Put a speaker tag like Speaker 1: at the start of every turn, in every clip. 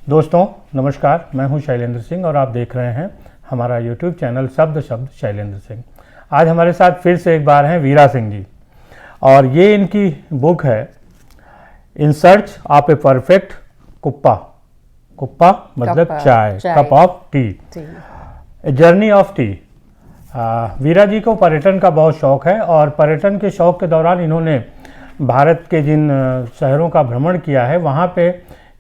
Speaker 1: दोस्तों नमस्कार, मैं हूं शैलेंद्र सिंह और आप देख रहे हैं हमारा YouTube चैनल शब्द शब्द शैलेंद्र सिंह। आज हमारे साथ फिर से एक बार हैं वीरा सिंह जी और ये इनकी बुक है in search of a perfect cuppa. Cuppa मतलब चाय, cup of tea, a journey of tea. Veera ji को पर्यटन का बहुत शौक़ है और पर्यटन के शौक़ के दौरान इन्होंने भारत के जिन शहरों का भ्रमण किया है वहाँ पे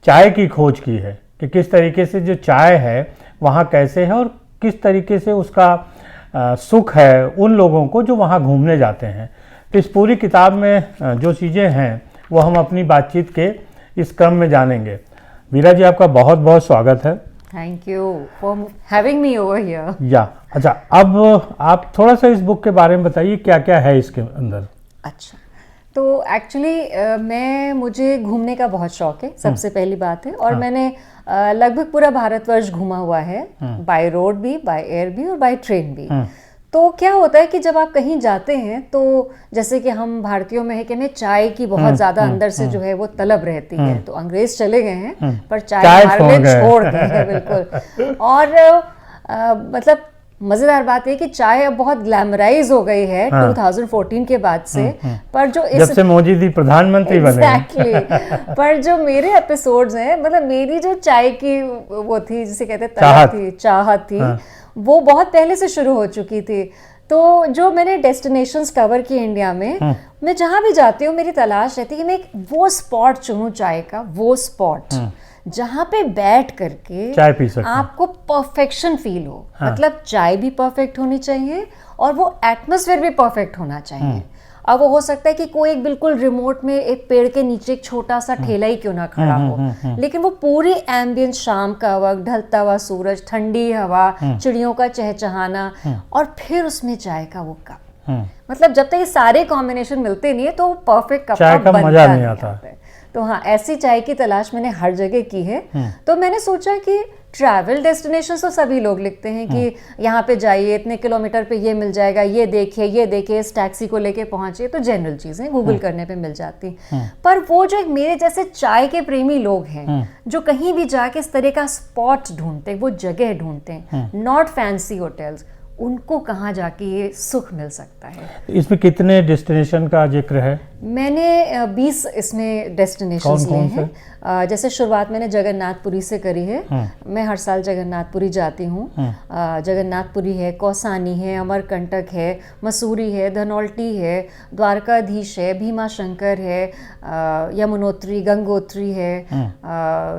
Speaker 1: चाय की खोज की है कि किस तरीके से जो चाय है वहाँ कैसे है और किस तरीके से उसका सुख है उन लोगों को जो वहाँ घूमने जाते हैं। तो इस पूरी किताब में जो चीज़ें हैं वो हम अपनी बातचीत के इस क्रम में जानेंगे। वीरा जी आपका बहुत बहुत स्वागत है।
Speaker 2: Thank you for having me over here.
Speaker 1: अच्छा, अब आप थोड़ा सा इस बुक के बारे में बताइए क्या क्या है इसके अंदर।
Speaker 2: अच्छा, तो एक्चुअली मुझे घूमने का बहुत शौक है, सबसे पहली बात है। और मैंने लगभग पूरा भारतवर्ष घूमा हुआ है, बाय रोड भी, बाय एयर भी और बाय ट्रेन भी। तो क्या होता है कि जब आप कहीं जाते हैं तो जैसे कि हम भारतीयों में है कि हमें चाय की बहुत ज्यादा अंदर से जो है वो तलब रहती है। तो अंग्रेज चले गए हैं पर चाय हमारे लिए छोड़ गए हैं बिल्कुल। और मतलब मजेदार बात है कि चाय अब बहुत ग्लैमराइज हो गई है 2014 के बाद से। पर जो
Speaker 1: जब से मोदी जी प्रधानमंत्री बने।
Speaker 2: Exactly. पर जो मेरे एपिसोड्स हैं, मतलब मेरी जो चाय की वो थी जिसे कहते हैं चाहत थी वो बहुत पहले से शुरू हो चुकी थी। तो जो मैंने डेस्टिनेशंस कवर की इंडिया में, मैं जहाँ भी जाती हूँ मेरी तलाश रहती है कि मैं एक वो स्पॉट चुनूं चाय का, वो स्पॉट जहाँ पे बैठ करके
Speaker 1: चाय पी सकते
Speaker 2: आपको परफेक्शन फील हो। मतलब चाय भी परफेक्ट होनी चाहिए और वो एटमॉस्फेयर भी परफेक्ट होना चाहिए। अब वो हो सकता है कि कोई एक बिल्कुल रिमोट में एक पेड़ के नीचे एक छोटा सा ठेला ही क्यों ना खड़ा हो, लेकिन वो पूरी एम्बियंस, शाम का वक्त, ढलता हुआ सूरज, ठंडी हवा, चिड़ियों का चहचहाना और फिर उसमें चाय का वो कप। मतलब जब तक ये सारे कॉम्बिनेशन मिलते नहीं है तो परफेक्ट कप का मजा नहीं आता। तो हाँ, ऐसी चाय की तलाश मैंने हर जगह की है। तो मैंने सोचा कि ट्रैवल डेस्टिनेशन तो सभी लोग लिखते हैं कि यहाँ पे जाइए, इतने किलोमीटर पे ये मिल जाएगा, ये देखिए, इस टैक्सी को लेके पहुंचिए। तो जनरल चीजें गूगल करने पे मिल जाती। पर वो जो एक मेरे जैसे चाय के प्रेमी लोग हैं जो कहीं भी जाके इस तरह का स्पॉट ढूंढते हैं, वो जगह ढूंढते हैं, नॉट फैंसी होटल्स, उनको कहाँ जाके ये सुख मिल सकता है।
Speaker 1: इसमें कितने डेस्टिनेशन का जिक्र है? मैंने
Speaker 2: 20 इसमें डेस्टिनेशंस लिए हैं। जैसे शुरुआत मैंने जगन्नाथपुरी से करी है। मैं हर साल जगन्नाथपुरी जाती हूँ। जगन्नाथपुरी है, कौसानी है, अमरकंटक है, मसूरी है, धनौल्टी है, द्वारकाधीश है, भीमा शंकर है, यमुनोत्री, गंगोत्री है,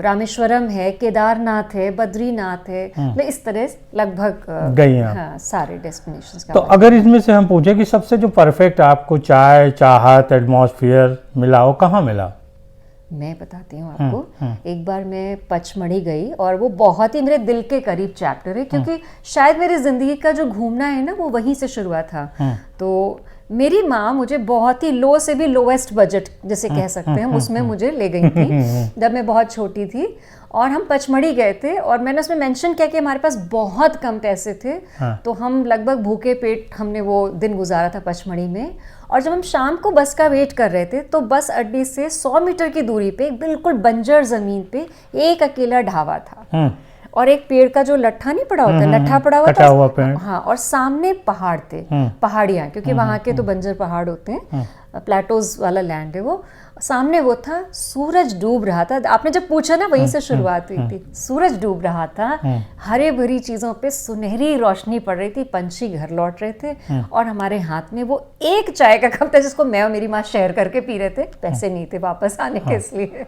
Speaker 2: रामेश्वरम है, केदारनाथ है, बद्रीनाथ है। इस तरह लगभग हाँ, सारे डेस्टिनेशंस का।
Speaker 1: तो अगर इसमें से हम पूछे कि सबसे जो परफेक्ट आपको चाय, चाहत, एटमॉस्फेयर मिला वो कहाँ मिला?
Speaker 2: मैं बताती हूँ आपको। एक बार मैं पचमढ़ी गई और वो बहुत ही मेरे दिल के करीब चैप्टर है, क्योंकि शायद मेरी जिंदगी का जो घूमना है ना वो वहीं से शुरुआत था। तो मेरी माँ मुझे बहुत ही लो से भी लोएस्ट बजट जिसे कह सकते हैं उसमें मुझे ले गई थी जब मैं बहुत छोटी थी। और हम पचमढ़ी गए थे और मैंने उसमें मेंशन किया कि हमारे पास बहुत कम पैसे थे। तो हम लगभग भूखे पेट हमने वो दिन गुजारा था पचमढ़ी में। और जब हम शाम को बस का वेट कर रहे थे तो बस अड्डे से 100 मीटर की दूरी पे बिल्कुल बंजर जमीन पे एक अकेला ढाबा था और एक पेड़ का जो लट्ठा नहीं पड़ा होता, लट्ठा पड़ा हुआ था। हाँ, और सामने पहाड़ थे, पहाड़ियाँ, क्योंकि वहाँ के तो बंजर पहाड़ होते हैं, प्लेटोज वाला लैंड है वो। सामने वो था, सूरज डूब रहा था। आपने जब पूछा ना वहीं से शुरुआत हुई थी। सूरज डूब रहा था, हरे भरी चीजों पे सुनहरी रोशनी पड़ रही थी, पंछी घर लौट रहे थे और हमारे हाथ में वो एक चाय का कप था जिसको मैं और मेरी माँ शेयर करके पी रहे थे। पैसे नहीं थे वापस आने के, इसलिए।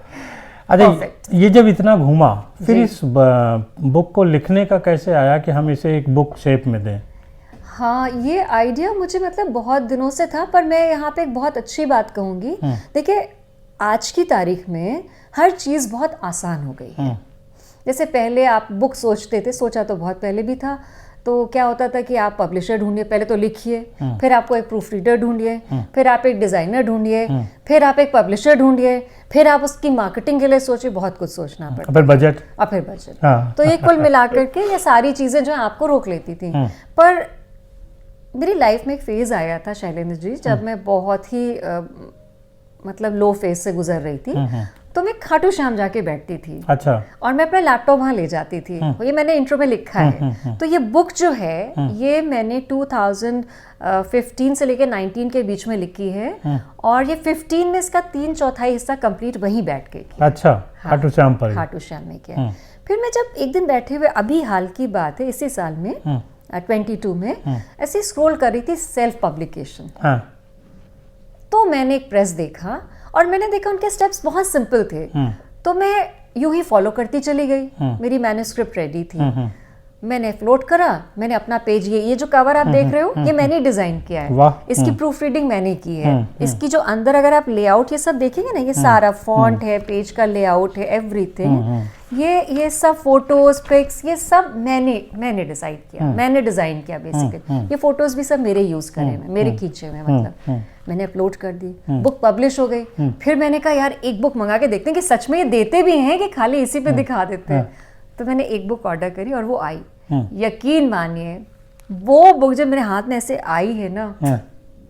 Speaker 1: अरे ये जब इतना घूमा फिर इस बुक को लिखने का कैसे आया कि हम इसे एक बुक शेप में दें?
Speaker 2: हाँ, ये आइडिया मुझे मतलब बहुत दिनों से था, पर मैं यहाँ पे एक बहुत अच्छी बात कहूँगी। देखिए, आज की तारीख में हर चीज़ बहुत आसान हो गई है। जैसे पहले आप बुक सोचते थे, सोचा तो बहुत पहले भी था, तो क्या होता था कि आप पब्लिशर ढूंढिए, पहले तो लिखिए, फिर आपको एक प्रूफ रीडर ढूंढिए, फिर आप एक डिज़ाइनर ढूंढिए, फिर आप एक पब्लिशर ढूंढिए, फिर आप उसकी मार्केटिंग के लिए सोचिए, बहुत कुछ सोचना पड़ता, फिर बजट और फिर बजट। तो ये कुल मिलाकर के ये सारी चीज़ें जो आपको रोक लेती थी। पर मेरी लाइफ में एक फेज आया था शैलेंद्र जी, जब मैं बहुत ही मतलब लो फेज से गुजर रही थी। तो मैं खाटू श्याम जाके बैठती थी।
Speaker 1: अच्छा।
Speaker 2: और मैं अपना लैपटॉप वहाँ ले जाती थी। ये मैंने इंट्रो में लिखा है। तो ये बुक जो है ये मैंने 2015 से लेकर 19 के बीच में लिखी है, और ये 15 में इसका 3/4 हिस्सा कंप्लीट वहीं बैठ के किया।
Speaker 1: अच्छा, खाटू श्याम पर?
Speaker 2: खाटू श्याम में किया। फिर मैं जब एक दिन बैठे हुए, अभी हाल की बात है, इसी साल में 22 में ऐसे स्क्रॉल कर रही थी सेल्फ पब्लिकेशन। तो मैंने एक प्रेस देखा और मैंने देखा उनके स्टेप्स बहुत सिंपल थे। तो मैं यूं ही फॉलो करती चली गई। मेरी मैन्युस्क्रिप्ट रेडी थी, मैंने अपलोड करा। मैंने अपना पेज, ये जो कवर आप देख रहे हो, ये मैंने डिजाइन किया है। इसकी प्रूफ रीडिंग मैंने की है। इसकी जो अंदर अगर आप लेआउट ये सब देखेंगे ना, ये सारा फॉन्ट है, पेज का लेआउट है, एवरीथिंग, ये सब फोटोज, पिक्स, ये सब मैंने डिसाइड किया, मैंने डिजाइन किया बेसिकली। ये फोटोज भी सब मेरे यूज करे हुए, मेरे खींचे हुए, मतलब मैंने अपलोड कर दी। बुक पब्लिश हो गई। फिर मैंने कहा यार एक बुक मंगा के देखते हैं कि सच में ये देते भी हैं कि खाली इसी पे दिखा देते हैं। तो मैंने एक बुक ऑर्डर करी और वो आई। यकीन मानिए वो बुक जब मेरे हाथ में ऐसे आई है ना,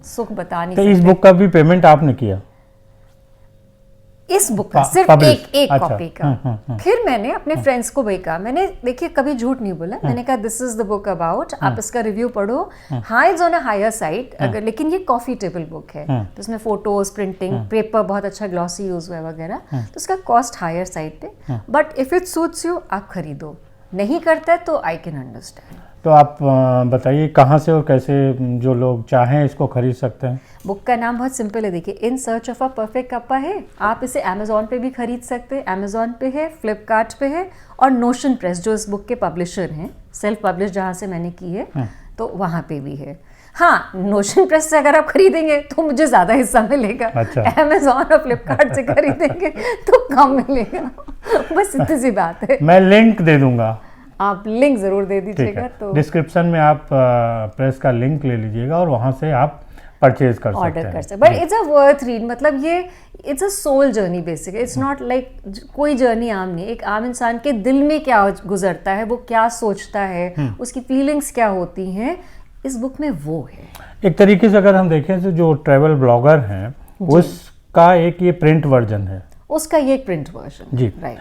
Speaker 2: सुख बता नहीं
Speaker 1: सकते। इस बुक का भी पेमेंट आपने किया?
Speaker 2: इस बुक का सिर्फ एक कॉपी का। फिर मैंने अपने फ्रेंड्स को भी कहा, मैंने देखिए कभी झूठ नहीं बोला, मैंने कहा this is the book about, आप इसका रिव्यू पढ़ो। हाँ, it's on a higher side, अगर लेकिन ये कॉफी टेबल बुक है, तो इसमें फोटोज, प्रिंटिंग, पेपर बहुत अच्छा ग्लॉसी यूज हुआ है वगैरह, तो उसका कॉस्ट हायर साइड पे। But if it suits you, आप खरीदो। नहीं करता है तो आई कैन अंडरस्टैंड।
Speaker 1: तो आप बताइए कहाँ से और कैसे जो लोग चाहें इसको खरीद सकते हैं?
Speaker 2: बुक का नाम बहुत सिंपल है, देखिए, इन search of a perfect kappa है। आप इसे अमेजोन पे भी खरीद सकते हैं, अमेजोन पे है, फ्लिपकार्ट पे है, और नोशन प्रेस जो इस बुक के पब्लिशर हैं, सेल्फ पब्लिश जहाँ से मैंने की है, तो वहाँ पे भी है। हाँ, नोशन प्रेस से अगर आप खरीदेंगे तो मुझे ज़्यादा हिस्सा मिलेगा। अच्छा। अमेजोन और फ्लिपकार्ट से खरीदेंगे तो कम मिलेगा। बस इतनी सी बात है।
Speaker 1: मैं लिंक दे दूंगा,
Speaker 2: आप लिंक जरूर दे दीजिएगा। तो
Speaker 1: डिस्क्रिप्शन में आप प्रेस का लिंक ले लीजिएगा और वहाँ से आप परचेज कर सकते हैं,
Speaker 2: ऑर्डर कर सकते हैं। But it's a worth read, मतलब ये it's a soul journey basically. It's not like कोई जर्नी आम नहीं, एक आम इंसान के दिल में क्या गुजरता है, वो क्या सोचता है, उसकी फीलिंग्स क्या होती हैं, इस बुक में वो है। एक
Speaker 1: तरीके से अगर हम देखें तो जो ट्रैवल ब्लॉगर हैं उसका एक ये प्रिंट वर्जन है,
Speaker 2: उसका ये एक प्रिंट वर्जन जी। राइट।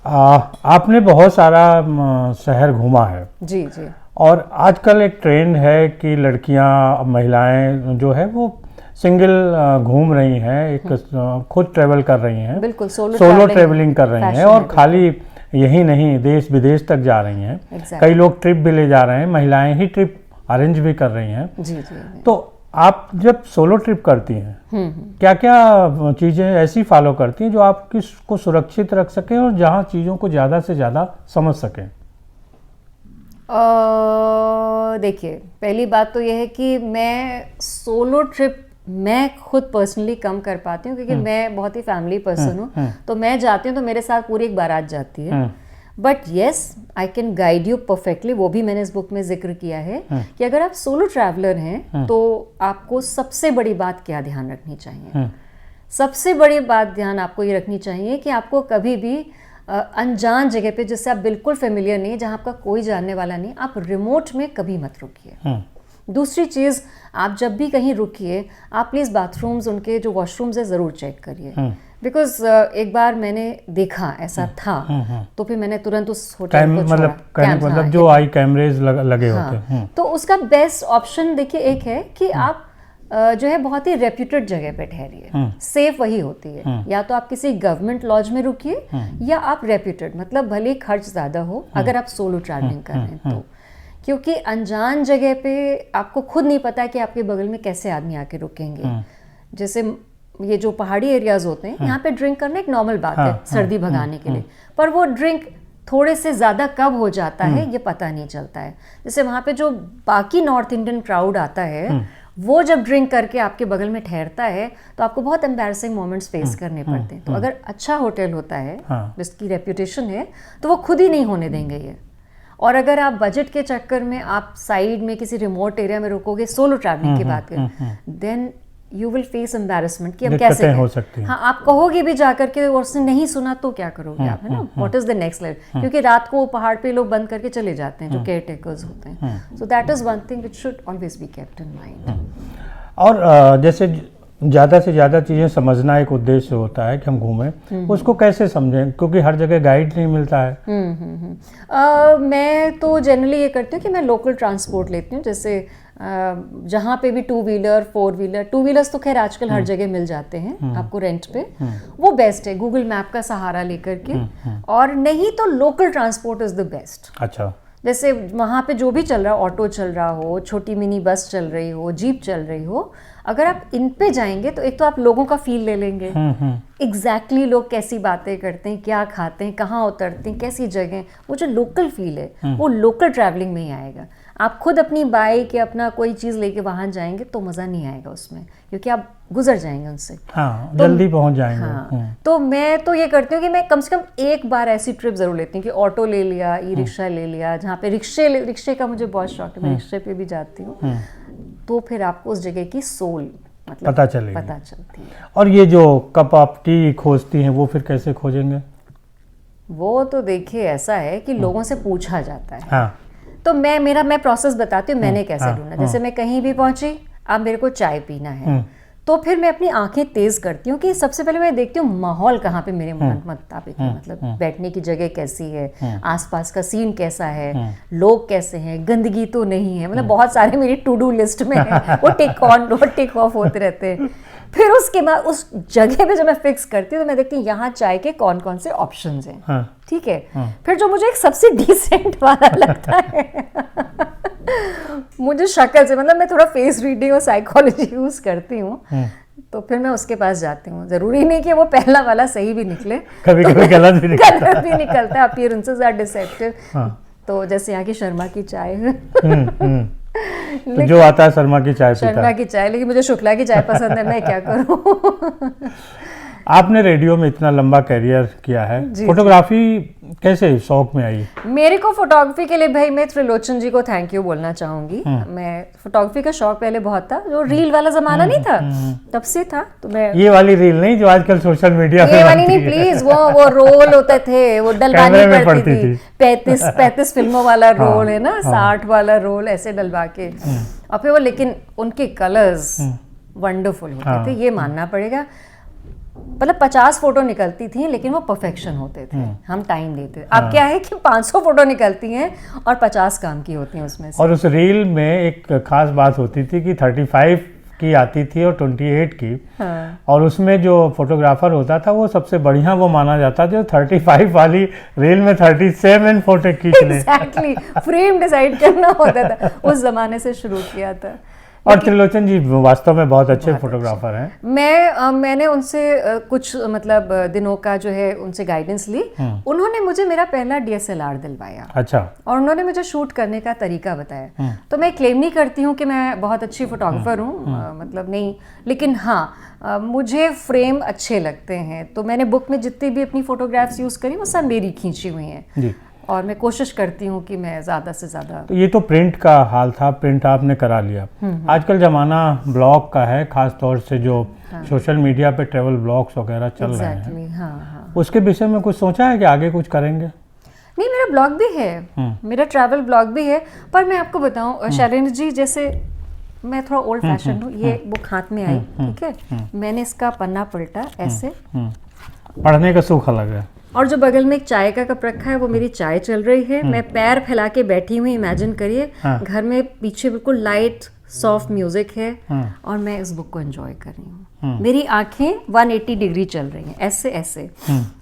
Speaker 1: आपने बहुत सारा शहर घूमा है
Speaker 2: जी जी,
Speaker 1: और आजकल एक ट्रेंड है कि लड़कियां, महिलाएं जो है वो सिंगल घूम रही हैं, एक खुद ट्रेवल कर रही हैं,
Speaker 2: बिल्कुल
Speaker 1: सोलो ट्रेवलिंग कर रही हैं, और खाली यही नहीं देश विदेश तक जा रही हैं। कई लोग ट्रिप भी ले जा रहे हैं, महिलाएं ही ट्रिप अरेंज भी कर रही हैं।
Speaker 2: जी जी।
Speaker 1: तो आप जब सोलो ट्रिप करती हैं क्या क्या चीज़ें ऐसी फॉलो करती हैं जो आप किसको सुरक्षित रख सकें और जहां चीज़ों को ज़्यादा से ज़्यादा समझ सकें?
Speaker 2: देखिए, पहली बात तो यह है कि मैं सोलो ट्रिप मैं खुद पर्सनली कम कर पाती हूँ, क्योंकि मैं बहुत ही फैमिली पर्सन हूँ। तो मैं जाती हूँ तो मेरे साथ पूरी एक बारात जाती है। But yes, I can guide you perfectly. वो भी मैंने इस बुक में जिक्र किया है कि अगर आप सोलो ट्रैवलर हैं तो आपको सबसे बड़ी बात क्या ध्यान रखनी चाहिए। सबसे बड़ी बात ध्यान आपको ये रखनी चाहिए कि आपको कभी भी अनजान जगह पे, जिससे आप बिल्कुल फेमिलियर नहीं, जहाँ आपका कोई जानने वाला नहीं, आप रिमोट में कभी मत रुकिए। दूसरी चीज़, आप जब भी कहीं रुकिए, आप प्लीज़ बाथरूम्स, उनके जो वॉशरूम्स है, ज़रूर चेक करिए। बिकॉज एक बार मैंने देखा ऐसा था, तो फिर मैंने तुरंत उस होटल को छोड़ा।
Speaker 1: मतलब जो आई कैमरेज लगे होते हैं,
Speaker 2: तो उसका बेस्ट ऑप्शन देखिए एक है कि आप जो है बहुत ही रेप्यूटेड जगह पे ठहरिए। सेफ वही होती है, या तो आप किसी गवर्नमेंट लॉज में रुकिए, या आप रेप्यूटेड, मतलब भले खर्च ज़्यादा हो अगर आप सोलो ट्रैवलिंग कर रहे हैं तो, क्योंकि अनजान जगह पे आपको खुद नहीं पता कि आपके बगल में कैसे आदमी आके रुकेंगे। जैसे ये जो पहाड़ी एरियाज होते हैं, यहाँ पे ड्रिंक करना एक नॉर्मल बात है सर्दी भगाने के लिए, पर वो ड्रिंक थोड़े से ज़्यादा कब हो जाता है ये पता नहीं चलता है। जैसे वहाँ पे जो बाकी नॉर्थ इंडियन क्राउड आता है, वो जब ड्रिंक करके आपके बगल में ठहरता है तो आपको बहुत एम्बैरसिंग मोमेंट्स फेस करने पड़ते हैं। तो अगर अच्छा होटल होता है, जिसकी रेप्यूटेशन है, तो वो खुद ही नहीं होने देंगे ये। और अगर आप बजट के चक्कर में आप साइड में किसी रिमोट एरिया में रुकोगे, सोलो ट्रैवलिंग की बात करें, then you will face embarrassment कि हम कैसे
Speaker 1: हो सकती हैं।
Speaker 2: हाँ, आप कहोगे भी जाकर के और उसने नहीं सुना तो क्या करोगे आप, है ना। What is the next level, क्योंकि रात को पहाड़ पे लोग बंद करके चले जाते हैं जो केयर टेकर्स होते हैं। So that is one thing which should always be kept in mind.
Speaker 1: और जैसे ज़्यादा से ज़्यादा चीज़ें समझना एक उद्देश्य होता है कि हम घूमें, उसको कैसे समझें, क्योंकि हर जगह गाइड नहीं मिलता है।
Speaker 2: मैं तो जनरली ये करती हूँ कि मैं लोकल ट्रांसपोर्ट लेती हूँ। जैसे जहाँ पे भी 2 व्हीलर 4 व्हीलर, 2 व्हीलर्स तो खैर आजकल हर जगह मिल जाते हैं आपको रेंट पे, वो बेस्ट है गूगल मैप का सहारा लेकर के। और नहीं तो local transport is the best.
Speaker 1: अच्छा। जैसे
Speaker 2: वहाँ पे जो भी चल रहा हो, ऑटो चल रहा हो, छोटी मिनी बस चल रही हो, जीप चल रही हो, अगर आप इन पे जाएंगे तो एक तो आप लोगों का फील ले लेंगे, एग्जैक्टली लोग कैसी बातें करते हैं, क्या खाते हैं, कहाँ उतरते हैं, कैसी जगह, वो जो लोकल फील है वो लोकल ट्रैवलिंग में ही आएगा। आप खुद अपनी बाइक या अपना कोई चीज़ लेके वहाँ जाएंगे तो मज़ा नहीं आएगा उसमें, क्योंकि आप गुजर जाएंगे उनसे।
Speaker 1: हाँ, तो जल्दी पहुँच जाएंगे।
Speaker 2: हाँ, तो मैं तो ये करती हूँ कि मैं कम से कम एक बार ऐसी ट्रिप ज़रूर लेती हूँ कि ऑटो ले लिया, ई रिक्शा ले लिया, जहाँ पे रिक्शे का मुझे बहुत शौक है, मैं रिक्शे पे भी जाती हूँ। तो फिर आपको उस जगह की सोल मतलब पता चलती है।
Speaker 1: और ये जो कप आप टी खोजती हैं वो फिर कैसे खोजेंगे?
Speaker 2: वो तो देखिए ऐसा है कि लोगों से पूछा जाता है।
Speaker 1: हाँ।
Speaker 2: तो मैं प्रोसेस बताती हूँ मैंने कैसे ढूंढा। जैसे मैं कहीं भी पहुंची, अब मेरे को चाय पीना है, तो फिर मैं अपनी आंखें तेज करती हूँ कि सबसे पहले मैं देखती हूँ माहौल कहाँ पे मेरे मन मुताबिक है, मतलब बैठने की जगह कैसी है, आसपास का सीन कैसा है, लोग कैसे हैं, गंदगी तो नहीं है, मतलब बहुत सारे मेरी टू डू लिस्ट में है, वो टिक ऑफ होते रहते हैं। फिर उसके बाद उस जगह पे जब मैं फिक्स करती हूँ तो मैं देखती हूँ यहाँ चाय के कौन कौन से ऑप्शंस हैं। ठीक है। फिर जो मुझे एक सबसे डिसेंट वाला लगता है मुझे शक्ल से, मतलब मैं थोड़ा फेस रीडिंग और साइकोलॉजी यूज करती हूँ, तो फिर मैं उसके पास जाती हूँ। जरूरी नहीं कि वो पहला वाला सही भी निकले,
Speaker 1: कभी कभी गलत भी
Speaker 2: निकलता है, अपीयरेंसेस आर डिसेप्टिव। तो जैसे यहाँ की शर्मा की चाय
Speaker 1: तो जो आता है शर्मा की चाय पीता।
Speaker 2: शर्मा की चाय, लेकिन मुझे शुक्ला की चाय पसंद है, मैं क्या करूँ।
Speaker 1: आपने रेडियो में इतना लंबा कैरियर किया है, फोटोग्राफी कैसे शौक में आई?
Speaker 2: मेरे को फोटोग्राफी के लिए भाई मैं त्रिलोचन जी को थैंक यू बोलना चाहूंगी। मैं फोटोग्राफी का शौक पहले बहुत था, जो रील वाला जमाना नहीं था तब से था। तो मैं ये
Speaker 1: वाली रील नहीं जो आजकल सोशल मीडिया
Speaker 2: पे वाली नहीं प्लीज, वो रोल होते थे, वो डलवानी पड़ती थी, 35 फिल्मों वाला रोल है ना, 60 वाला रोल ऐसे डलवा के, और फिर वो, लेकिन उनके कलर्स वंडरफुल होते थे, ये मानना पड़ेगा। मतलब 50 फोटो निकलती थी लेकिन वो परफेक्शन होते थे, हम टाइम देते थे। अब क्या है कि 500 फोटो निकलती हैं और 50 काम की होती हैं उसमें से।
Speaker 1: और उस रील में एक खास बात होती थी कि 35 की आती थी और 28 की। हाँ। और उसमें जो फोटोग्राफर होता था वो सबसे बढ़िया वो माना जाता जो 35 वाली रील में 37 फोटो खींच ले।
Speaker 2: एग्जैक्टली, फ्रेम डिसाइड करना होता था, उस जमाने से शुरू किया था।
Speaker 1: और त्रिलोचन जी वास्तव में बहुत अच्छे फोटोग्राफर हैं।
Speaker 2: मैंने उनसे कुछ मतलब दिनों का जो है उनसे गाइडेंस ली। उन्होंने मुझे मेरा पहला DSLR दिलवाया।
Speaker 1: अच्छा।
Speaker 2: और उन्होंने मुझे शूट करने का तरीका बताया। तो मैं क्लेम नहीं करती हूँ कि मैं बहुत अच्छी फोटोग्राफर हूँ, मतलब नहीं, लेकिन हाँ मुझे फ्रेम अच्छे लगते हैं। तो मैंने बुक में जितनी भी अपनी फोटोग्राफ्स यूज करी वो सब मेरी खींची हुई हैं, और मैं कोशिश करती हूँ कि मैं ज़्यादा से ज़्यादा।
Speaker 1: तो ये तो प्रिंट का हाल था, प्रिंट आपने करा लिया। आजकल ज़माना ब्लॉग का है, खास तौर से जो सोशल मीडिया पे ट्रैवल ब्लॉग्स वगैरह चल रहे हैं।
Speaker 2: हाँ।
Speaker 1: उसके विषय में कुछ सोचा है कि आगे कुछ करेंगे?
Speaker 2: नहीं, मेरा ब्लॉग भी है, मेरा ट्रैवल ब्लॉग भी है। पर मैं आपको बताऊँ शैलेंद्र जी, जैसे मैं थोड़ा ओल्ड फैशन हूँ, ये बुक हाथ में आई, ठीक है, मैंने इसका पन्ना पलटा ऐसे,
Speaker 1: पढ़ने का सुख अलग है।
Speaker 2: और जो बगल में एक चाय का कप रखा है वो मेरी चाय चल रही है, मैं पैर फैला के बैठी हुई, इमेजिन करिए। घर में पीछे बिल्कुल लाइट सॉफ्ट म्यूजिक है, और मैं इस बुक को एंजॉय कर रही हूँ। मेरी आंखें 180 डिग्री चल रही हैं, ऐसे ऐसे।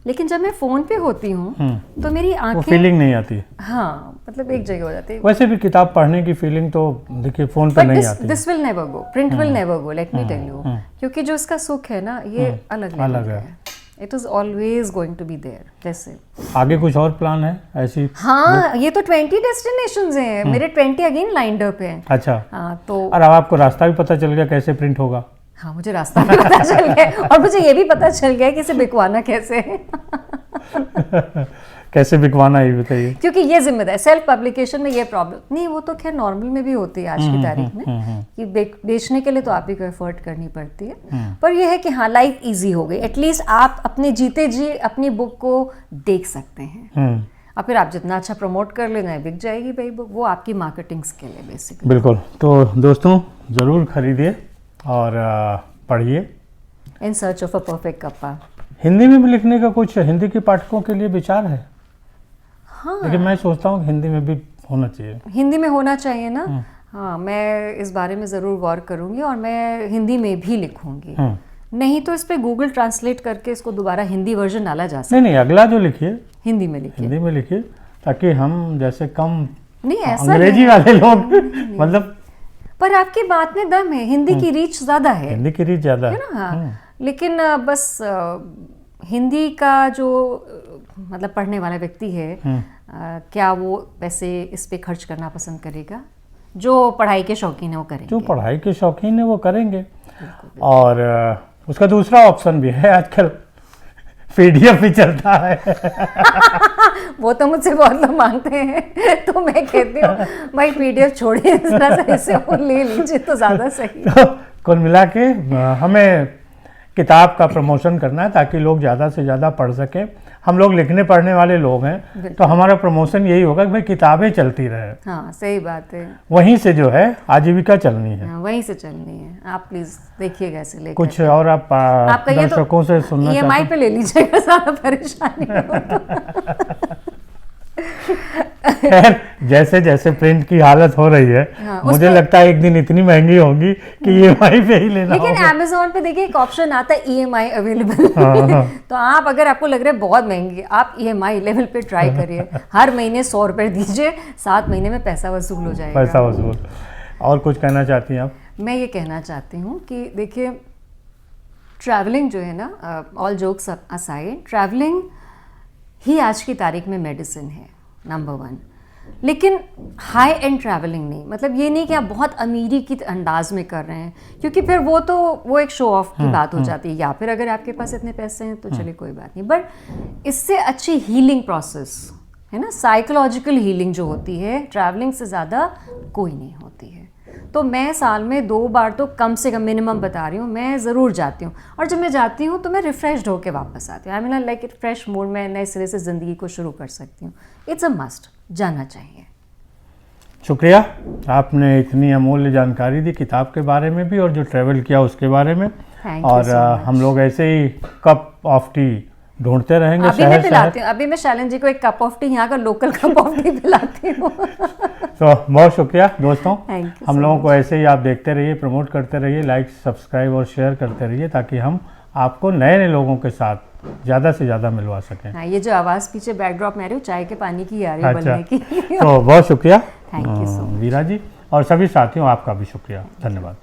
Speaker 2: लेकिन जब मैं फोन पे होती हूँ तो मेरी आंखें,
Speaker 1: फीलिंग नहीं आती।
Speaker 2: हाँ, मतलब एक जगह हो जाती है।
Speaker 1: वैसे भी किताब पढ़ने की फीलिंग तो देखिए फोन पे नहीं आती।
Speaker 2: This will never go, print will never go, let me tell you, क्योंकि जो इसका सुख है ना, ये अलग है। It is always going to be there। जैसे
Speaker 1: आगे कुछ और प्लान है ऐसी?
Speaker 2: हाँ, ये तो 20 डेस्टिनेशंस हैं, मेरे 20 अगेन लाइंड अप हैं।
Speaker 1: अच्छा।
Speaker 2: हाँ, तो
Speaker 1: और अब आपको रास्ता भी पता चल गया कैसे प्रिंट होगा?
Speaker 2: हाँ, मुझे रास्ता भी पता चल गया, और मुझे ये भी पता चल गया कि इसे बिकवाना कैसे है।
Speaker 1: कैसे बिकवाना है बताइए।
Speaker 2: क्योंकि ये जिम्मेदारी, सेल्फ पब्लिकेशन में ये प्रॉब्लम नहीं, वो तो खैर नॉर्मल में भी होती है आज की तारीख में, कि बेचने के लिए तो आप ही को एफर्ट करनी पड़ती है। पर ये है कि हाँ, लाइफ इजी हो गई, एटलीस्ट आप अपने जीते जी अपनी बुक को देख सकते हैं, और फिर आप जितना अच्छा प्रमोट कर लेना, बिक जाएगी भाई बुक, वो आपकी मार्केटिंग स्किल है बेसिकली।
Speaker 1: बिल्कुल। तो दोस्तों ज़रूर खरीदिए और पढ़िए।
Speaker 2: इन search of a perfect kappa.
Speaker 1: Hindi में भी लिखने का कुछ हिंदी के पाठकों के लिए विचार है?
Speaker 2: हाँ,
Speaker 1: लेकिन मैं सोचता हूँ हिंदी में भी होना चाहिए।
Speaker 2: हिंदी में होना चाहिए ना। हाँ, मैं इस बारे में ज़रूर गौर करूँगी और मैं हिंदी में भी लिखूँगी। नहीं तो इस पे गूगल ट्रांसलेट करके इसको दोबारा हिंदी वर्जन डाला जा सकता है।
Speaker 1: नहीं, अगला जो लिखिए
Speaker 2: हिंदी में लिखिए।
Speaker 1: हिंदी में लिखिए, ताकि हम जैसे कम
Speaker 2: नहीं ऐसा
Speaker 1: अंग्रेजी वाले लोग मतलब।
Speaker 2: पर आपकी बात में दम है, हिंदी की रीच ज़्यादा है।
Speaker 1: हिंदी की रीच ज़्यादा
Speaker 2: है ना। हाँ, लेकिन बस हिंदी का जो मतलब पढ़ने वाला व्यक्ति है, क्या वो पैसे इस पे खर्च करना पसंद करेगा? जो पढ़ाई के शौकीन है वो करेंगे।
Speaker 1: जो पढ़ाई के शौकीन है वो करेंगे। और उसका दूसरा ऑप्शन भी है, आजकल पीडीएफ भी चलता है।
Speaker 2: वो तो मुझसे बहुत लोग मांगते हैं, तो मैं कहती हूँ भाई पीडीएफ छोड़िए, जरा सा इसे वो ले लीजिए तो ज़्यादा सही।
Speaker 1: तो कुल मिला के हमें किताब का प्रमोशन करना है, ताकि लोग ज़्यादा से ज़्यादा पढ़ सकें। हम लोग लिखने पढ़ने वाले लोग हैं, तो हमारा प्रमोशन यही होगा कि भाई किताबें चलती रहे।
Speaker 2: हाँ, सही बात है।
Speaker 1: वहीं से जो है आजीविका चलनी है।
Speaker 2: हाँ, वहीं से चलनी है। आप प्लीज देखिएगा इसे लेकर।
Speaker 1: कुछ और आप दर्शकों से सुनना चाहते
Speaker 2: EMI पे ले लीजिएगा, ज़्यादा परेशानी हो तो।
Speaker 1: खैर, जैसे जैसे प्रिंट की हालत हो रही है,
Speaker 2: हाँ,
Speaker 1: मुझे लगता है एक दिन इतनी महंगी होगी कि EMI पे ही लेना
Speaker 2: लेकिन
Speaker 1: होगा।
Speaker 2: Amazon पे देखिए एक ऑप्शन आता है EMI अवेलेबल। तो आप अगर आपको लग रहा है बहुत महंगी, आप EMI लेवल पे ट्राई करिए। हर महीने 100 रुपये दीजिए, 7 महीने में पैसा वसूल हो जाएगा।
Speaker 1: पैसा वसूल। और कुछ कहना चाहती हैं आप?
Speaker 2: मैं ये कहना चाहती हूँ कि देखिए, ट्रैवलिंग जो है ना, ऑल जोक्स असाइड, ट्रैवलिंग ही आज की तारीख में मेडिसिन है, नंबर 1। लेकिन हाई एंड ट्रैवलिंग नहीं, मतलब ये नहीं कि आप बहुत अमीरी की अंदाज में कर रहे हैं, क्योंकि फिर वो एक शो ऑफ की बात हो जाती है। या फिर अगर आपके पास इतने पैसे हैं तो चलिए कोई बात नहीं, बट इससे अच्छी हीलिंग प्रोसेस है ना, साइकोलॉजिकल हीलिंग जो होती है, ट्रैवलिंग से ज़्यादा कोई नहीं होती है। तो मैं साल में 2 बार तो कम से कम, मिनिमम बता रही हूँ, मैं ज़रूर जाती हूँ। और जब मैं जाती हूँ तो मैं रिफ्रेश्ड होकर वापस आती हूँ। I mean like fresh mood में नए सिरे से ज़िंदगी को शुरू कर सकती हूँ। इट्स अ मस्ट, जाना चाहिए।
Speaker 1: शुक्रिया, आपने इतनी अमूल्य जानकारी दी किताब के बारे में भी और जो ट्रैवल किया उसके बारे में। और हम लोग ऐसे ही कप ऑफ टी ढूंढते रहेंगे।
Speaker 2: अभी मैं पिलाती हूँ, अभी मैं शैलन जी को एक कप ऑफ टी, यहाँ का लोकल कप ऑफ टी पिलाती हूँ।
Speaker 1: तो बहुत शुक्रिया दोस्तों, हम लोगों को
Speaker 2: much.
Speaker 1: ऐसे ही आप देखते रहिए, प्रमोट करते रहिए, लाइक सब्सक्राइब और शेयर करते रहिए, ताकि हम आपको नए नए लोगों के साथ ज़्यादा से ज़्यादा मिलवा सकें।
Speaker 2: हाँ, ये जो आवाज़ पीछे बैकड्रॉप में आ रही है, चाय के पानी की आ रही है,
Speaker 1: अच्छा,
Speaker 2: बनने की।
Speaker 1: तो बहुत शुक्रिया
Speaker 2: थैंक यू सो मच
Speaker 1: वीरा जी, और सभी साथियों आपका भी शुक्रिया, धन्यवाद।